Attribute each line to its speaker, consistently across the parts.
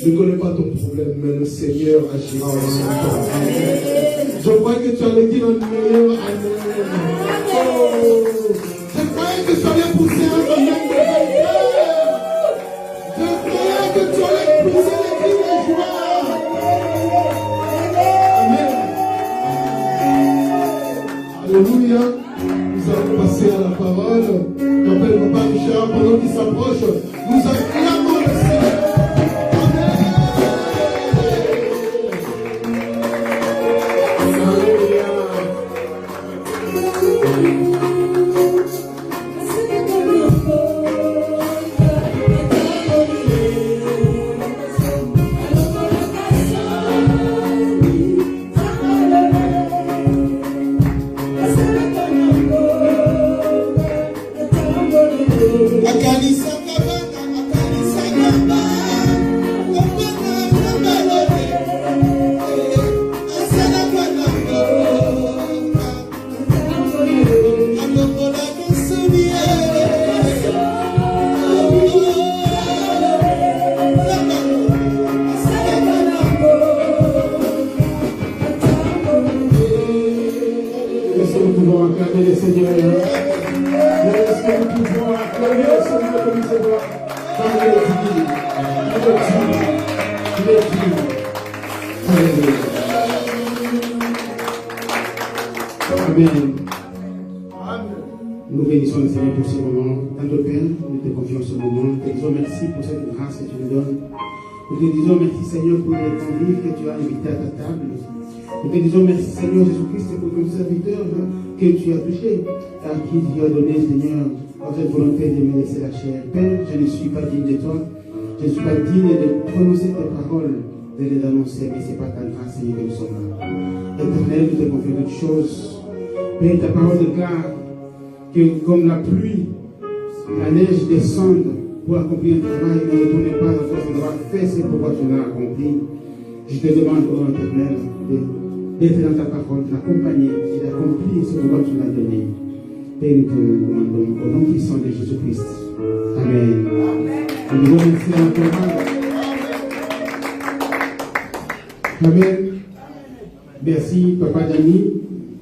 Speaker 1: Je ne connais pas ton problème, mais le Seigneur agira en son temps. Je croyais que tu allais dire un meilleur Amen. Oh, je croyais que tu allais pousser Amen. Nous bénissons le Seigneur pour ce moment. Tante Père, nous te confions ce moment. Nous te disons merci pour cette grâce que tu nous donnes. Nous te disons merci Seigneur pour les convives que tu as invités à ta table. Nous te disons merci Seigneur Jésus-Christ pour ton serviteur que tu as touché, à qui tu as donné Seigneur votre volonté de me laisser la chair. Père, je ne suis pas digne de toi. Je ne suis pas digne de prononcer tes paroles, de les annoncer, mais c'est pas ta grâce Seigneur que nous sommes là. Éternel, nous te confions toutes choses. Père, ta parole déclare que comme la pluie, la neige descende pour accomplir un travail, ne retourne pas dans ton endroit, fais ce pourquoi tu l'as accompli. Je te demande, ô Éternel, d'être dans ta parole, d'accompagner et d'accomplir ce pourquoi tu l'as donné. Père, nous te demandons au nom puissant de Jésus-Christ. Amen. Nous vous remercions encore. Amen. Merci, Papa Dani.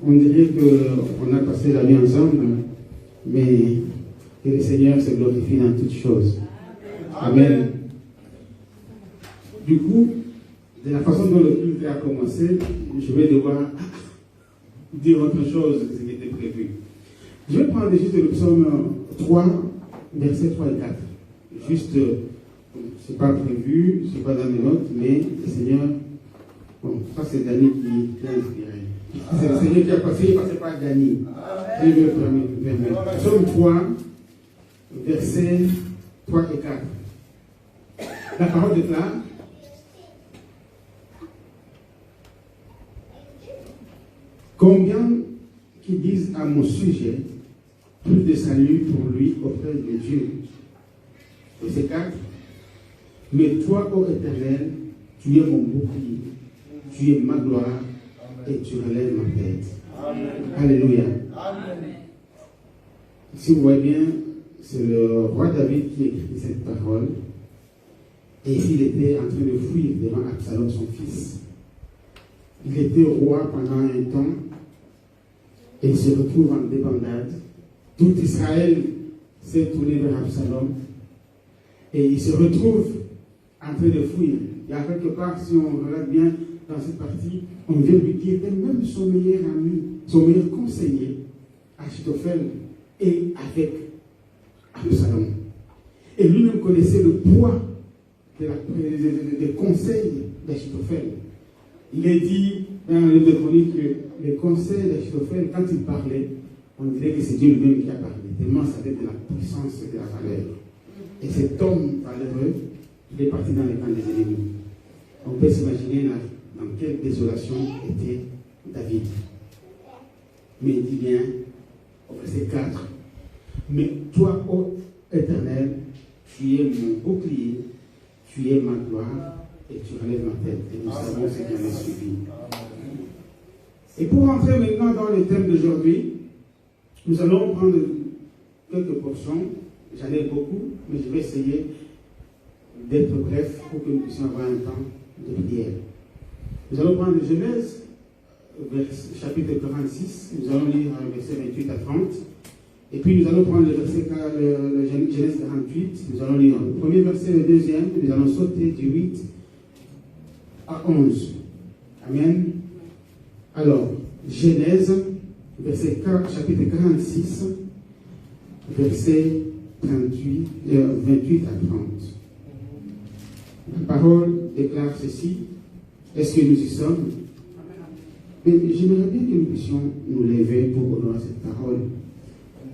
Speaker 1: On dirait qu'on a passé la vie ensemble, mais que le Seigneur se glorifie dans toutes choses. Amen. Du coup, de la façon dont le culte a commencé, je vais devoir dire autre chose que ce qui était prévu. Je vais prendre juste le psaume 3, versets 3 et 4. Juste, ce n'est pas prévu, ce n'est pas dans mes notes, mais le Seigneur, bon, ça c'est Dani qui l'a inspiré. C'est le Seigneur qui a passé, il ne passait pas Dani. Dieu me permet. Psaume 3, versets 3 et 4. La parole déclare: combien qui disent à mon sujet plus de salut pour lui auprès de Dieu. Verset 4. Mais toi, ô Éternel, tu es mon bouclier, tu es ma gloire et tu relèves ma tête. Amen. Alléluia. Amen. Si vous voyez bien, c'est le roi David qui écrit cette parole. Et il était en train de fuir devant Absalom, son fils. Il était roi pendant un temps et il se retrouve en débandade. Tout Israël s'est tourné vers Absalom et il se retrouve en train de fuir. Il y a quelque part, si on regarde bien dans cette partie, on vient lui dire que même son meilleur ami, son meilleur conseiller, Achitophel, est avec Absalom. Et lui-même connaissait le poids des conseils d'Achitophel. Il est dit dans le livre de Chroniques que les conseils d'Achitophel, quand il parlait, on dirait que c'est Dieu lui-même qui a parlé, tellement ça avait de la puissance et de la valeur. Et cet homme valeureux, il est parti dans les camps des ennemis. On peut s'imaginer dans quelle désolation était David. Mais il dit bien, au verset 4, mais toi, ô Éternel, tu es mon bouclier, tu es ma gloire, et tu relèves ma tête. Et nous savons ce qui en est suivi. Et pour entrer maintenant dans le thème d'aujourd'hui, nous allons prendre quelques portions. J'en ai beaucoup, mais je vais essayer d'être bref pour que nous puissions avoir un temps de prière. Nous allons prendre Genèse, chapitre 46. Nous allons lire versets 28 à 30. Et puis nous allons prendre le verset Genèse 48. Nous allons lire le premier verset, le deuxième. Nous allons sauter du 8 à 11. Amen. Alors, Genèse, chapitre 46, verset 28 à 30. La parole déclare ceci. Est-ce que nous y sommes? Mais j'aimerais bien que nous puissions nous lever pour honorer cette parole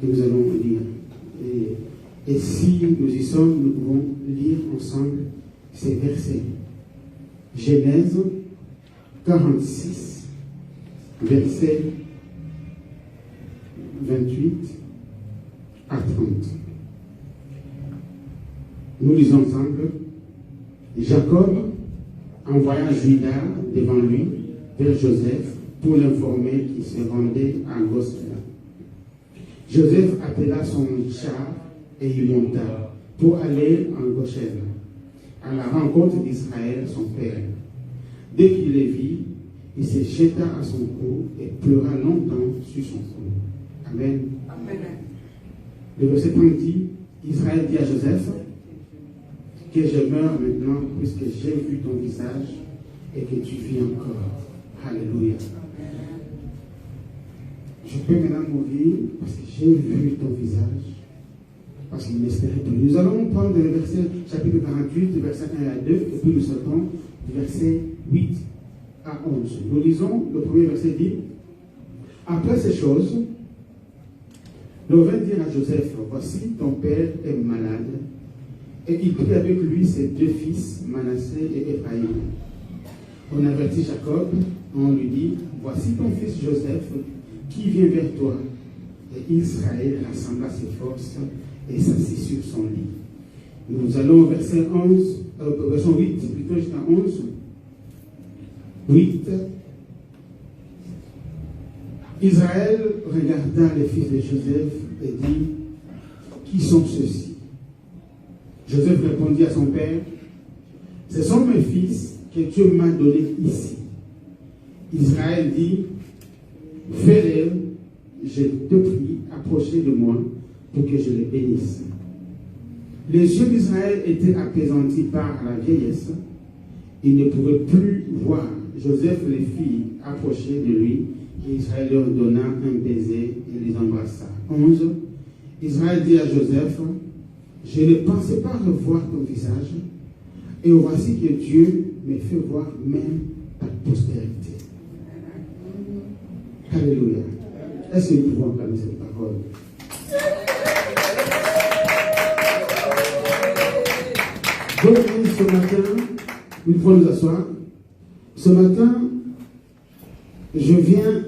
Speaker 1: que nous allons lire. Et si nous y sommes, nous pouvons lire ensemble ces versets. Genèse 46, versets 28 à 30. Nous lisons ensemble. Jacob envoya Juda devant lui vers Joseph pour l'informer qu'il se rendait à Goshen. Joseph appela son char et y monta pour aller en Goshen, à la rencontre d'Israël, son père. Dès qu'il les vit, il se jeta à son cou et pleura longtemps sur son cou. Amen. Amen. Le verset 30 dit, Israël dit à Joseph, que je meurs maintenant puisque j'ai vu ton visage et que tu vis encore. Alléluia. Je peux maintenant mourir parce que j'ai vu ton visage, parce qu'il m'espérait plus. Nous allons prendre le verset chapitre 48, verset 1 à 2, et puis nous sautons du verset 8 à 11. Nous lisons le premier verset dit, après ces choses, l'on vint dire à Joseph, voici ton père est malade. Et il prit avec lui ses deux fils, Manassé et Éphraïm. On avertit Jacob, on lui dit, voici ton fils Joseph qui vient vers toi. Et Israël rassembla ses forces et s'assit sur son lit. Nous allons au verset 8, plutôt jusqu'à 11. 8. Israël regarda les fils de Joseph et dit, qui sont ceux-ci? Joseph répondit à son père, ce sont mes fils que Dieu m'a donnés ici. Israël dit, fais-les, je te prie, approchez de moi pour que je les bénisse. Les yeux d'Israël étaient apaisantis par la vieillesse. Il ne pouvait plus voir. Joseph les fit approcher de lui et Israël leur donna un baiser et les embrassa. 11. Israël dit à Joseph, je ne pensais pas revoir ton visage, et voici que Dieu me fait voir même ta postérité. Alléluia. Est-ce que nous pouvons acclamer cette parole? Donc, ce matin, nous pouvons nous asseoir. Ce matin, je viens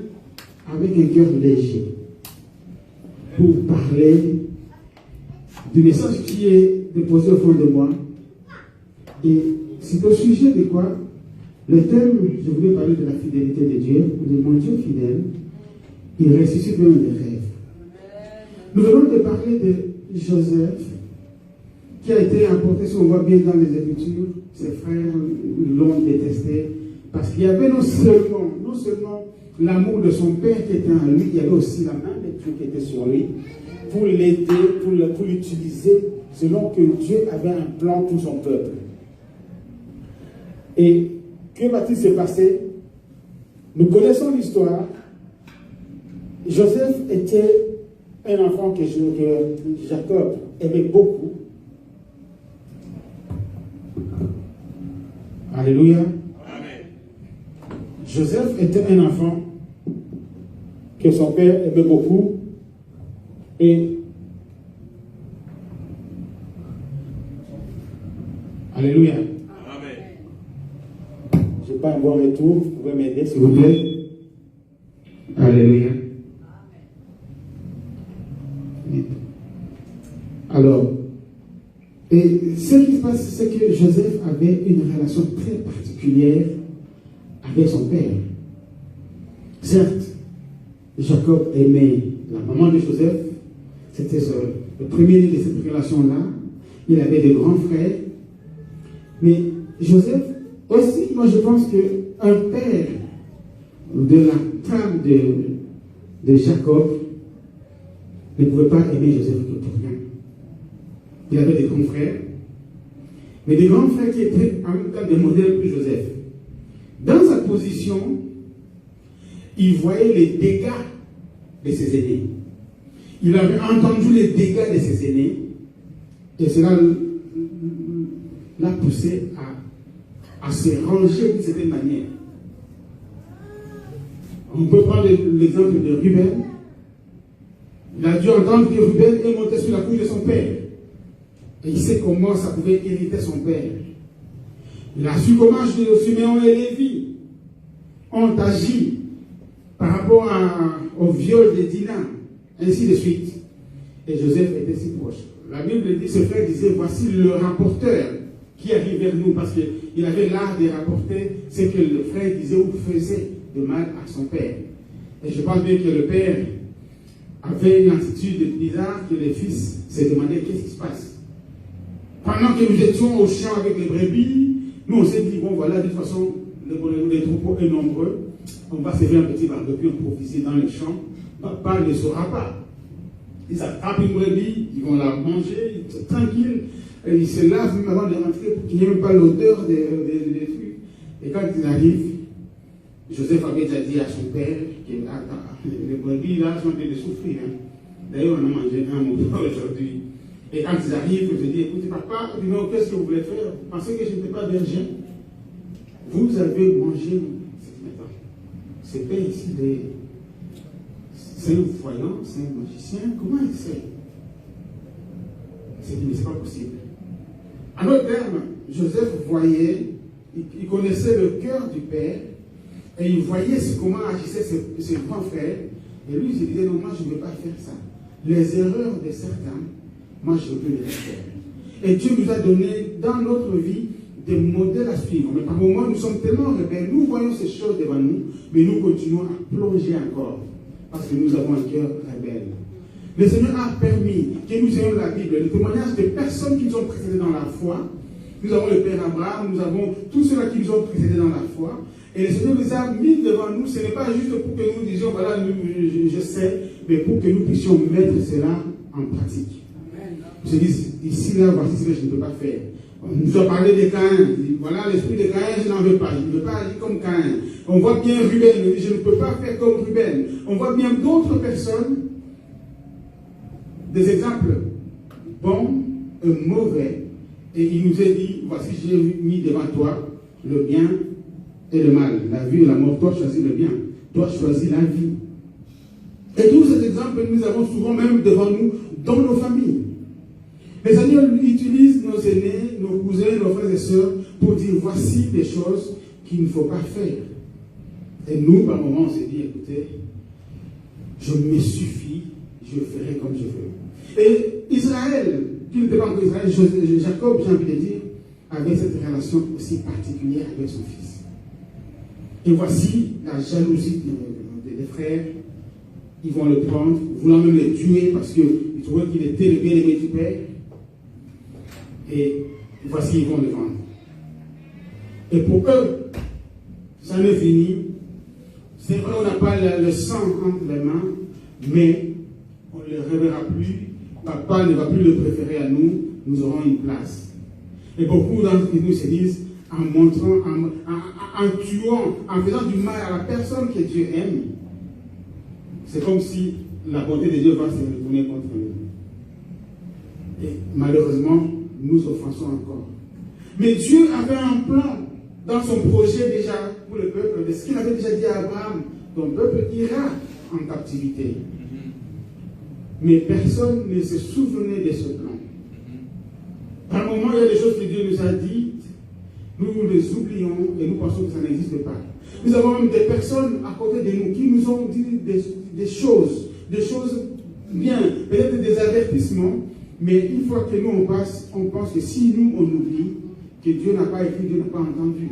Speaker 1: avec un cœur léger pour parler du message qui est déposé au fond de moi. Et c'est au sujet de quoi? Le thème, je voulais parler de la fidélité de Dieu, de mon Dieu fidèle. Il ressuscite même des rêves. Nous venons de parler de Joseph, qui a été emporté, si on voit bien dans les Écritures, ses frères l'ont détesté, parce qu'il y avait non seulement l'amour de son père qui était en lui, il y avait aussi la main de Dieu qui était sur lui, pour l'aider, pour l'utiliser, selon que Dieu avait un plan pour son peuple. Et que va-t-il se passer? Nous connaissons l'histoire. Joseph était un enfant que Jacob aimait beaucoup. Alléluia. Amen. Joseph était un enfant que son père aimait beaucoup. Et Alléluia. Amen. Je n'ai pas un bon retour. Vous pouvez m'aider, s'il vous plaît. Alléluia. Alors, et ce qui se passe, c'est que Joseph avait une relation très particulière avec son père. Certes, Jacob aimait la maman de Joseph. C'était le premier de cette relation-là. Il avait des grands frères. Mais Joseph, aussi, moi je pense qu'un père de la femme de Jacob ne pouvait pas aimer Joseph pour rien. Il avait des grands frères, mais des grands frères qui étaient en même temps des modèles pour Joseph. Dans sa position, il voyait les dégâts de ses aînés. Il avait entendu les dégâts de ses aînés, et cela l'a poussé à se ranger d'une certaine manière. On peut prendre l'exemple de Ruben. Il a dû entendre que Ruben est monté sur la couche de son père. Et il sait comment ça pouvait irriter son père. Il a su comment Siméon et Lévi ont agi par rapport au viol de Dina, ainsi de suite. Et Joseph était si proche. La Bible dit, ce frère disait, voici le rapporteur qui arrive vers nous, parce qu'il avait l'art de rapporter ce que le frère disait ou faisait de mal à son père. Et je pense bien que le père avait une attitude bizarre que les fils se demandaient qu'est-ce qui se passe. Pendant que nous étions au champ avec les brebis, nous on s'est dit, bon voilà, de toute façon, les troupeaux sont nombreux, on va se faire un petit barbecue improvisé dans les champs, papa ne saura pas. Ils attrapent une brebis, ils vont la manger, tranquille, et ils se lavent même avant de rentrer pour qu'il n'y ait même pas l'odeur des trucs. Et quand ils arrivent, Joseph avait déjà dit à son père que les brebis là sont en train de souffrir. Hein. D'ailleurs, on a mangé un moment aujourd'hui. Et quand ils arrivent, je dis, écoutez papa, qu'est-ce que vous voulez faire? Vous pensez que je n'étais pas berger? Vous avez mangé. C'est pas ici c'est un voyant, c'est un magicien, comment il sait? C'est dit, mais c'est pas possible. En d'autres termes, Joseph voyait, il connaissait le cœur du père, et il voyait comment agissaient ses grands frères, et lui, il disait, non, moi, je ne veux pas faire ça. Les erreurs de certains, moi, je veux les faire. Et Dieu nous a donné, dans notre vie, des modèles à suivre. Mais par moments, nous sommes tellement rebelles, nous voyons ces choses devant nous, mais nous continuons à plonger encore, parce que nous avons un cœur rebelle. Le Seigneur a permis que nous ayons la Bible, le témoignage de personnes qui nous ont précédés dans la foi. Nous avons le Père Abraham, nous avons tous ceux-là qui nous ont précédés dans la foi. Et le Seigneur nous a mis devant nous, ce n'est pas juste pour que nous disions, voilà, je sais, mais pour que nous puissions mettre cela en pratique. Je dis, ici, là, voici ce que je ne peux pas faire. On nous a parlé de Caïn. Voilà, l'esprit de Caïn, je n'en veux pas. Je ne veux pas agir comme Caïn. On voit bien Ruben, je ne peux pas faire comme Ruben. On voit bien d'autres personnes, des exemples bons et mauvais. Et il nous est dit, voici, j'ai mis devant toi le bien et le mal. La vie et la mort, toi choisis le bien. Toi choisis la vie. Et tous ces exemples, nous avons souvent même devant nous, dans nos familles. Le Seigneur utilise nos aînés, nos cousins, nos frères et sœurs pour dire voici des choses qu'il ne faut pas faire. Et nous, par moments, on s'est dit écoutez, je me suffis, je ferai comme je veux. Et Israël, qui n'était pas encore Israël, Jacob, j'ai envie de dire, avait cette relation aussi particulière avec son fils. Et voici la jalousie des frères. Ils vont le prendre, voulant même le tuer parce qu'ils trouvaient qu'il était le bien-aimé du père. Et voici, ils vont le vendre. Et pour eux, ça ne finit. C'est vrai, on n'a pas le sang entre les mains, mais on ne le reverra plus. Papa ne va plus le préférer à nous. Nous aurons une place. Et beaucoup d'entre nous se disent, en montrant, en tuant, en faisant du mal à la personne que Dieu aime, c'est comme si la bonté de Dieu va se retourner contre nous. Et malheureusement, nous offensons encore. Mais Dieu avait un plan dans son projet déjà pour le peuple, de ce qu'il avait déjà dit à Abraham, ton peuple ira en captivité. Mais personne ne se souvenait de ce plan. Par moment, il y a des choses que Dieu nous a dites, nous les oublions et nous pensons que ça n'existe pas. Nous avons même des personnes à côté de nous qui nous ont dit des choses bien, peut-être des avertissements, mais une fois que nous on passe, on pense que si nous on oublie, que Dieu n'a pas écrit, Dieu n'a pas entendu.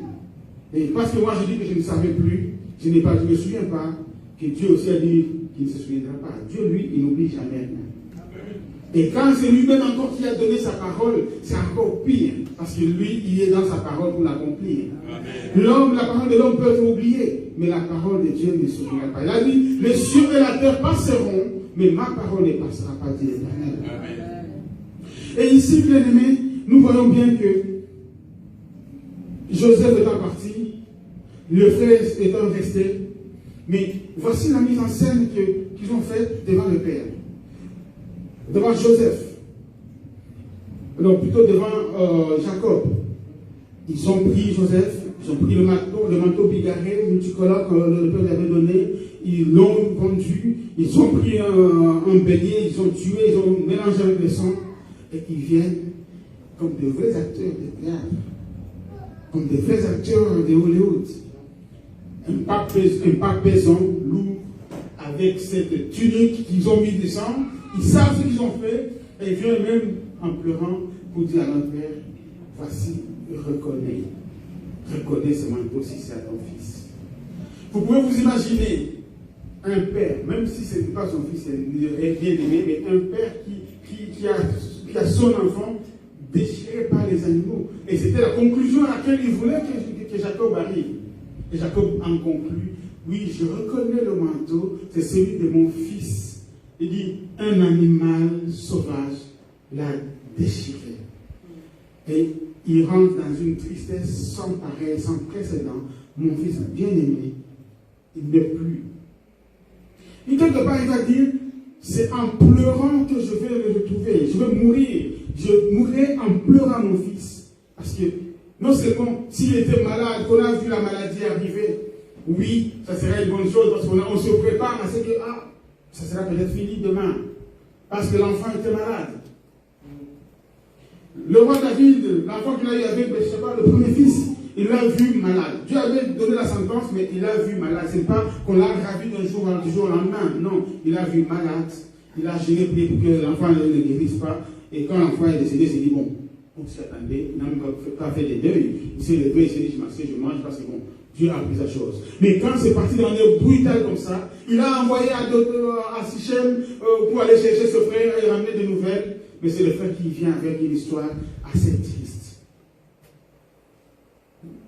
Speaker 1: Et parce que moi je dis que je ne savais plus, je ne me souviens pas, que Dieu aussi a dit qu'il ne se souviendra pas. Dieu, lui, il n'oublie jamais. Et quand c'est lui-même encore qui a donné sa parole, c'est encore pire. Parce que lui, il est dans sa parole pour l'accomplir. L'homme, la parole de l'homme peut être oubliée, mais la parole de Dieu ne s'oubliera pas. Il a dit, les cieux et la terre passeront, mais ma parole ne passera pas, dit l'Éternel. Et ici, bien aimés, nous voyons bien que Joseph étant parti, le frère étant resté, mais voici la mise en scène qu'ils ont faite devant le Père, devant Joseph, non, plutôt devant Jacob. Ils ont pris Joseph, ils ont pris le manteau bigarré, multicolore que le Père lui avait donné, ils l'ont vendu, ils ont pris un bélier, ils ont tué, ils ont mélangé avec le sang, et ils viennent comme de vrais acteurs de théâtre, comme des vrais acteurs de Hollywood. Un pape pesant, lourd, avec cette tunique qu'ils ont mis du sang, ils savent ce qu'ils ont fait, et ils viennent même en pleurant pour dire à notre père, voici, reconnais ce manteau si c'est à ton fils. Vous pouvez vous imaginer un père, même si ce n'est pas son fils, il est bien aimé, mais un père qui a son enfant déchiré par les animaux. Et c'était la conclusion à laquelle il voulait que Jacob arrive. Et Jacob en conclut, oui, je reconnais le manteau, c'est celui de mon fils. Il dit, un animal sauvage l'a déchiré. Et il rentre dans une tristesse sans pareil, sans précédent. Mon fils bien-aimé, il n'est plus. Et quelque part, il va dire, c'est en pleurant que je vais le retrouver. Je vais mourir. Je mourrai en pleurant mon fils. Parce que, non seulement, s'il était malade, qu'on a vu la maladie arriver, oui, ça serait une bonne chose, parce qu'on se prépare à ce que, ça sera peut-être fini demain. Parce que l'enfant était malade. Le roi David, l'enfant qu'il a eu avec Bathsheba, le premier fils, il l'a vu malade. Dieu avait donné la sentence, mais il l'a vu malade. Ce n'est pas qu'on l'a ravi du jour au lendemain. Non, il l'a vu malade. Il a géré prié pour que l'enfant ne guérisse pas. Et quand l'enfant est décédé, il s'est dit, bon, on s'y attendait. Il n'a même pas fait des deuils. Il s'est levé, il s'est dit, je mange parce que bon, Dieu a pris sa chose. Mais quand c'est parti dans une brutale comme ça, il a envoyé à Sichem pour aller chercher ce frère et ramener des nouvelles. Mais c'est le frère qui vient avec une histoire assez triste.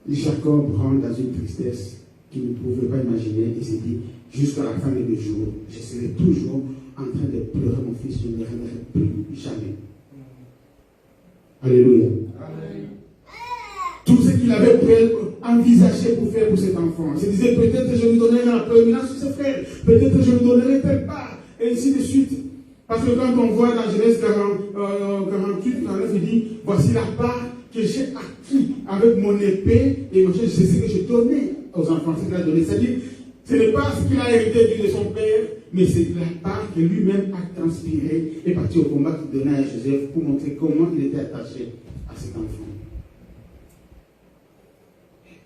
Speaker 1: Jacob rentre dans une tristesse qu'il ne pouvait pas imaginer et s'est dit, jusqu'à la fin des jours, je serai toujours en train de pleurer mon fils, je ne le reverrai plus jamais. Alléluia. Amen. Tout ce qu'il avait envisagé pour faire pour cet enfant, il se disait peut-être je lui donnerai la prédominance sur ses frères, peut-être je lui donnerai telle part, et ainsi de suite. Parce que quand on voit dans Genèse 48, 49, il dit, voici la part que j'ai acquis avec mon épée, et c'est ce que j'ai donné aux enfants, c'est ce qu'il a donné. C'est-à-dire, ce n'est pas ce qu'il a hérité de son père, mais c'est la part que lui-même a transpiré et parti au combat qu'il donnait à Joseph pour montrer comment il était attaché à cet enfant.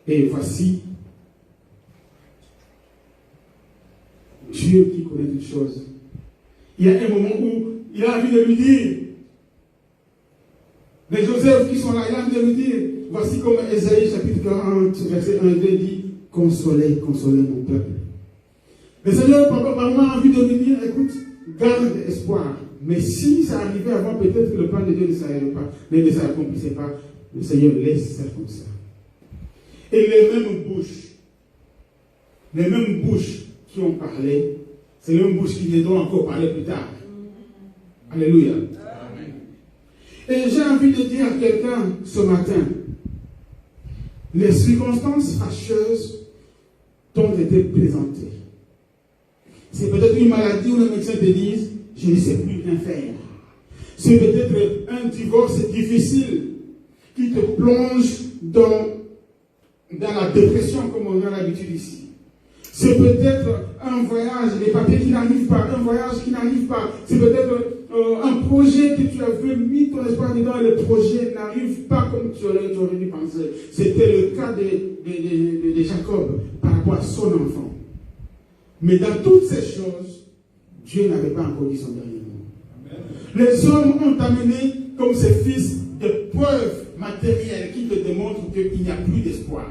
Speaker 1: Et voici Dieu qui connaît toutes choses. Il y a un moment où il a envie de lui dire, les Joseph qui sont là, il a envie de lui dire, voici comme Ésaïe chapitre 40, verset 1 et 2 dit, consolez, consolez mon peuple. Le Seigneur, parfois, a envie de lui dire, écoute, garde espoir. Mais si ça arrivait avant, peut-être que le plan de Dieu ne s'accomplissait pas. Le Seigneur laisse ça comme ça. Et les mêmes bouches qui ont parlé, c'est les mêmes bouches qui viendront encore parler plus tard. Alléluia. Amen. Et j'ai envie de dire à quelqu'un ce matin, les circonstances fâcheuses t'ont été présentées. C'est peut-être une maladie où le médecin te dit, je ne sais plus rien faire. C'est peut-être un divorce difficile qui te plonge dans la dépression comme on a l'habitude ici. C'est peut-être un voyage, les papiers qui n'arrivent pas, un voyage qui n'arrive pas. C'est peut-être un projet que tu avais mis ton espoir dedans et le projet n'arrive pas comme tu aurais dû penser. C'était le cas de Jacob par rapport à son enfant. Mais dans toutes ces choses, Dieu n'avait pas encore dit son dernier mot. Amen. Les hommes ont amené comme ses fils des preuves matérielles qui te démontrent qu'il n'y a plus d'espoir.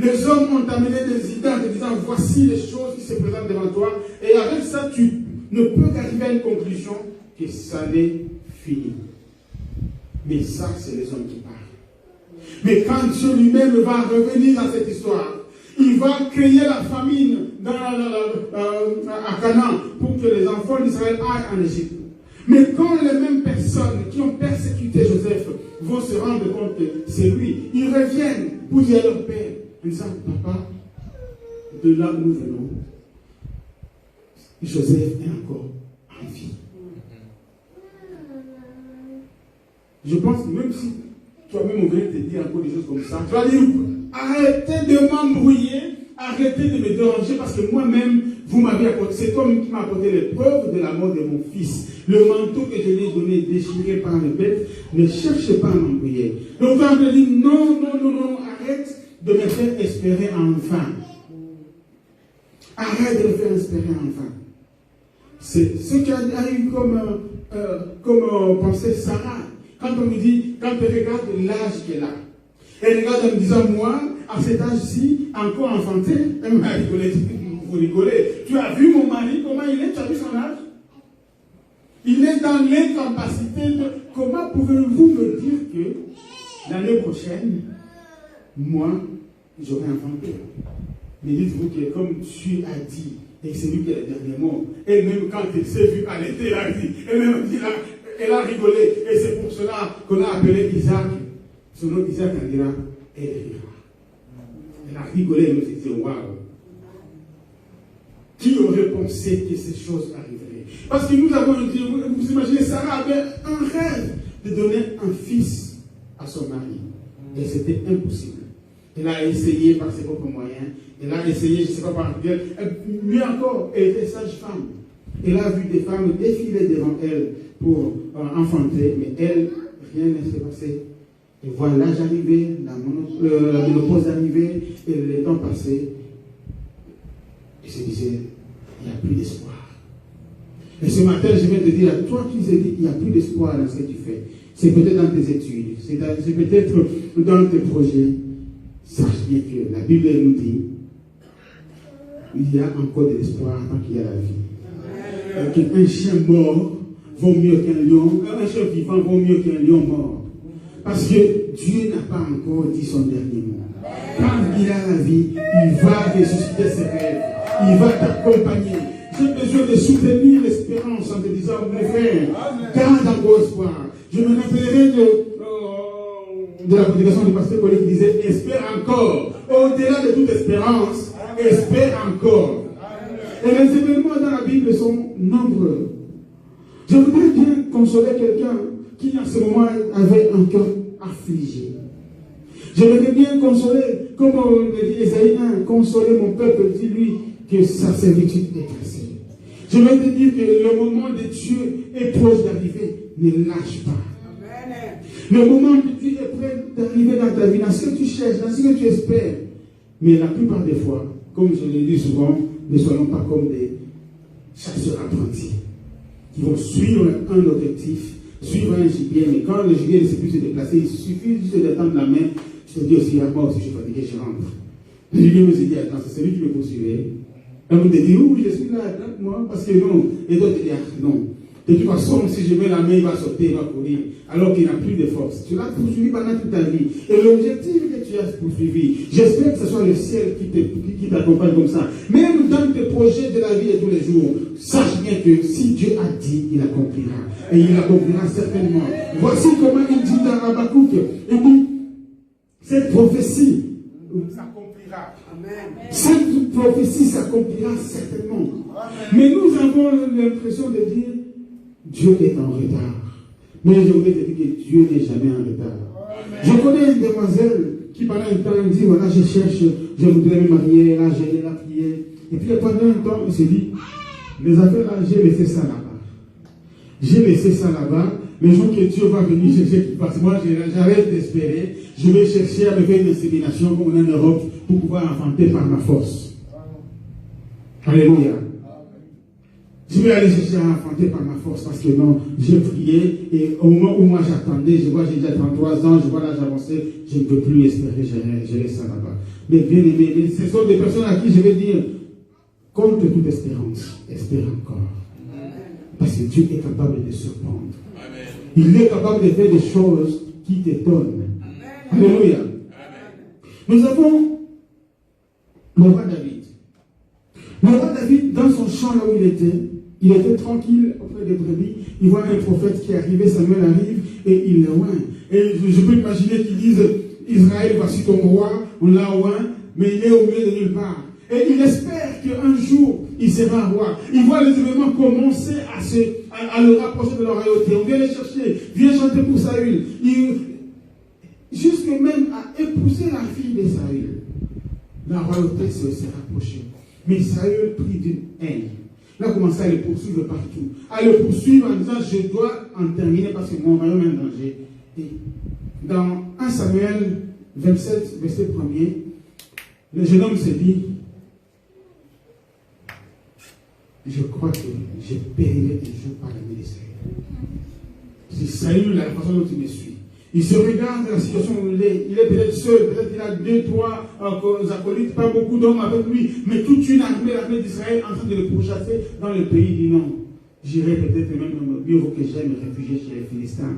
Speaker 1: Les hommes ont amené des idées en te disant voici les choses qui se présentent devant toi, et avec ça tu ne peux qu'arriver à une conclusion que ça n'est fini. Mais ça, c'est les hommes qui parlent. Mais quand Dieu lui-même va revenir dans cette histoire, il va créer la famine à Canaan pour que les enfants d'Israël aillent en Égypte. Mais quand les mêmes personnes qui ont persécuté Joseph vont se rendre compte que c'est lui, ils reviennent pour dire à leur père, en disant, papa, de là où nous venons, Joseph est encore en vie. Je pense que même si toi-même on vient te dire encore des choses comme ça, tu vas dire, arrêtez de m'embrouiller arrêtez de me déranger parce que moi-même, vous m'avez apporté, c'est toi qui m'as apporté les preuves de la mort de mon fils. Le manteau que je lui ai donné, déchiré par les bêtes, ne cherche pas à m'embrouiller. Donc, quand je dis non, arrête de me faire espérer enfin. Arrête de me faire espérer enfin. C'est ce qu'a eu comme pensée Sarah. Quand on me dit, quand elle regarde l'âge qu'elle a, elle regarde en me disant, moi, à cet âge-ci, encore enfanté, elle m'a rigolé. Vous rigolez. Tu as vu mon mari, comment il est? Tu as vu son âge? Il est dans l'incapacité de... Comment pouvez-vous me dire que l'année prochaine, moi, j'aurai enfanté? Mais dites-vous que comme tu as dit, et c'est lui qui a le dernier mot, et même quand elle s'est vue allaiter, elle a dit, elle a rigolé. Et c'est pour cela qu'on a appelé Isaac. Son nom Isaac, on dira, elle rira. Elle a rigolé, elle me dit, waouh. Qui aurait pensé que ces choses arriveraient? Parce que nous avons dit, vous imaginez, Sarah avait un rêve de donner un fils à son mari. Et c'était impossible. Elle a essayé par ses propres moyens. Elle a essayé, je ne sais pas par quel. Mieux encore, elle était sage-femme. Elle a vu des femmes défiler devant elle pour enfanter, mais elle, rien ne s'est passé. Et voilà l'âge arrivé, la ménopause arrivée, et le temps passé. Et se disait, il n'y a plus d'espoir. Et ce matin, je viens te dire à toi qui se dis, il n'y a plus d'espoir dans ce que tu fais. C'est peut-être dans tes études, c'est peut-être dans tes projets. Sache bien que la Bible nous dit, il y a encore de l'espoir tant qu'il y a la vie. Qu'un chien mort vaut mieux qu'un lion, un chien vivant vaut mieux qu'un lion mort. Parce que Dieu n'a pas encore dit son dernier mot. Quand il a la vie, il va ressusciter ses rêves. Il va t'accompagner. J'ai besoin de soutenir l'espérance en te disant, mon frère, garde encore espoir. Je me rappellerai de la prédication du pasteur Collet qui disait, espère encore. Au-delà de toute espérance, espère encore. Et les événements dans la Bible sont nombreux. Je voudrais bien consoler quelqu'un qui en ce moment avait un cœur affligé. Je voudrais bien consoler, comme le dit Ésaïe 1, consoler mon peuple, dis-lui que sa servitude est cassée. Je veux te dire que le moment de Dieu est proche d'arriver. Ne lâche pas. Amen. Le moment de Dieu est prêt d'arriver dans ta vie, dans ce que tu cherches, dans ce que tu espères. Mais la plupart des fois, comme je le dis souvent, ne soyons pas comme des chasseurs apprentis qui vont suivre un objectif, suivre un gibier, mais quand le gibier ne sait plus se déplacer, il suffit juste de tendre la main. Je te dis aussi, moi aussi je suis fatigué, je rentre. Le gibier me dit, attends, c'est celui qui me poursuivait. Et vous te dites, oui, je suis là, moi, parce que non. Et d'autres te disent, non. De toute façon, si je mets la main, il va sauter, il va courir, alors qu'il n'a plus de force. Tu l'as poursuivi pendant toute ta vie. Et l'objectif que tu as poursuivi, j'espère que ce soit le ciel qui t'accompagne comme ça. Même dans tes projets de la vie de tous les jours, sache bien que si Dieu a dit, il accomplira. Et il accomplira certainement. Voici comment il dit dans Habakkuk. Il dit, cette prophétie s'accomplira. Cette prophétie s'accomplira certainement. Mais nous avons l'impression de dire, Dieu est en retard. Mais je voudrais te dire que Dieu n'est jamais en retard. Je connais une demoiselle qui pendant un temps dit, voilà, je cherche, je voudrais me marier, là, j'ai la prière. Et puis pendant un temps, il se dit, les affaires là, j'ai laissé ça là-bas. J'ai laissé ça là-bas. Le jour que Dieu va venir chercher qui passe, moi j'arrête d'espérer. Je vais chercher à me faire une insémination comme on est en Europe pour pouvoir enfanter par ma force. Alléluia. Je vais aller chercher à enfanter par ma force parce que non, j'ai prié et au moment où moi j'attendais, je vois j'ai déjà 33 ans, je vois l'âge avancé, je ne peux plus espérer, je laisse ça là-bas. Mais bien aimé, ce sont des personnes à qui je vais dire, contre toute espérance, espère encore. Parce que Dieu est capable de surprendre. Il est capable de faire des choses qui t'étonnent. Alléluia. Nous avons le roi David. Le roi David, dans son champ là où il était tranquille auprès des brebis. Il voit un prophète qui est arrivé, Samuel arrive, et il le oint. Et je peux imaginer qu'ils disent, Israël, voici ton roi, on l'a oint, mais il est au milieu de nulle part. Et il espère qu'un jour, il sera roi. Il voit les événements commencer à le rapprocher de leur royauté. On vient les chercher, vient chanter pour Saül. Jusque même à épouser la fille de Saül. la royauté s'est rapprochée. Mais Saül prit d'une haine. Il a commencé à le poursuivre partout. À le poursuivre en disant, je dois en terminer parce que mon royaume est en danger. Et dans 1 Samuel 27, verset 1er, le jeune homme se dit, je crois que je périrai un jour par la main de Saül. C'est Saül, la façon dont il me suit. Il se regarde la situation où il est. Il est peut-être seul, peut-être qu'il a 2, 3 acolytes, pas beaucoup d'hommes avec lui, mais toute une l'armée d'Israël en train de le pourchasser dans le pays. Il dit non, j'irai peut-être même mieux vaut que j'aille me réfugier chez les Philistins.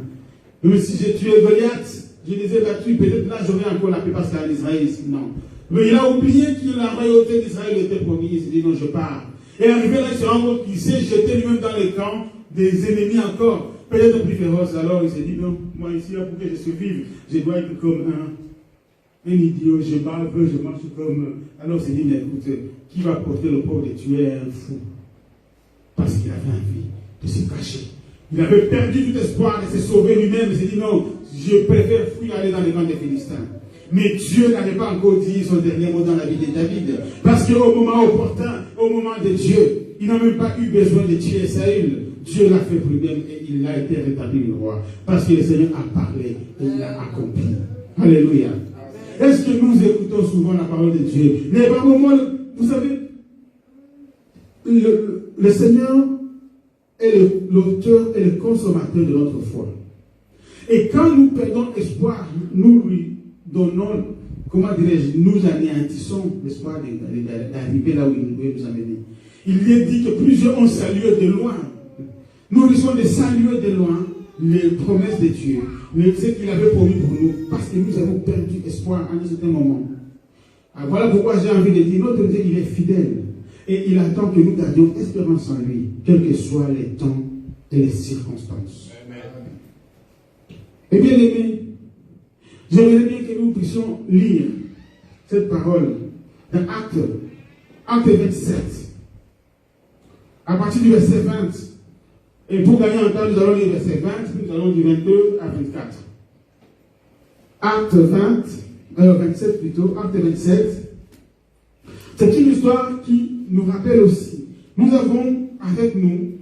Speaker 1: Mais si j'ai tué Goliath, je les ai battus, peut-être là j'aurai encore la paix parce qu'il y a l'Israël ici. Non. Mais il a oublié que la royauté d'Israël était promise. Il s'est dit non, je pars. Et arrivé là, il se rend compte qu'il s'est jeté lui-même dans les camps des ennemis encore. Peut-être plus féroce, alors il s'est dit non, moi ici, là, pour que je survive, je dois être comme un idiot, je bave, je marche comme. Alors il s'est dit, mais écoute, qui va porter le pauvre de tuer un fou? Parce qu'il avait envie de se cacher. Il avait perdu tout espoir de se sauver lui-même. Il s'est dit non, je préfère fuir aller dans les camps des Philistins. Mais Dieu n'avait pas encore dit son dernier mot dans la vie de David. Parce qu'au moment opportun, au moment de Dieu, il n'a même pas eu besoin de tuer Saül. Dieu l'a fait pour lui-même et il a été rétabli le roi. Parce que le Seigneur a parlé et il l'a accompli. Alléluia. Est-ce que nous écoutons souvent la parole de Dieu? Mais par moments, vous savez, le Seigneur est l'auteur et le consommateur de notre foi. Et quand nous perdons espoir, nous lui donnons, comment dirais-je, nous anéantissons l'espoir d'arriver là où il veut nous amener. Il est dit que plusieurs ont salué de loin. Nous risquons de saluer de loin les promesses de Dieu, mais ce qu'il avait promis pour nous, parce que nous avons perdu espoir à un certain moment. Alors voilà pourquoi j'ai envie de dire, notre Dieu, il est fidèle, et il attend que nous gardions espérance en lui, quels que soient les temps et les circonstances. Amen. Et bien aimé, j'aimerais bien que nous puissions lire cette parole dans Acte 27, à partir du verset 20. Et pour gagner en temps, nous allons lire verset 20, puis nous allons du 22 à 24. Acte 27 plutôt, Acte 27. C'est une histoire qui nous rappelle aussi. Nous avons avec nous,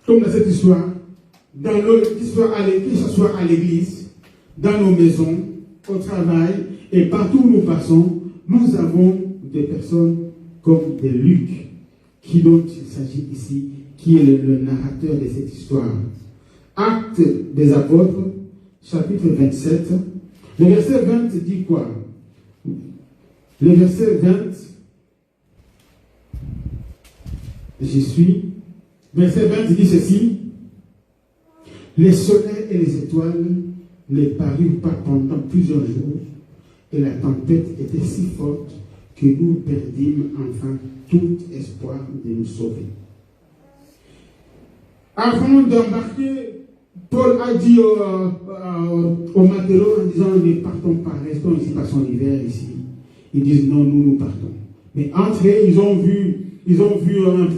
Speaker 1: comme dans cette histoire, que ce soit à l'église, dans nos maisons, au travail, et partout où nous passons, nous avons des personnes comme des Luc, dont il s'agit ici, qui est le narrateur de cette histoire. Acte des Apôtres, chapitre 27. Le verset 20 dit quoi? Le verset 20, j'y suis. Verset 20 dit ceci. Les soleils et les étoiles ne parurent pas pendant plusieurs jours, et la tempête était si forte que nous perdîmes enfin tout espoir de nous sauver. Avant d'embarquer, Paul a dit aux matelots en disant, ne partons pas, restons ici, passons l'hiver ici. Ils disent non, nous partons. Mais entre eux, ils ont vu un petit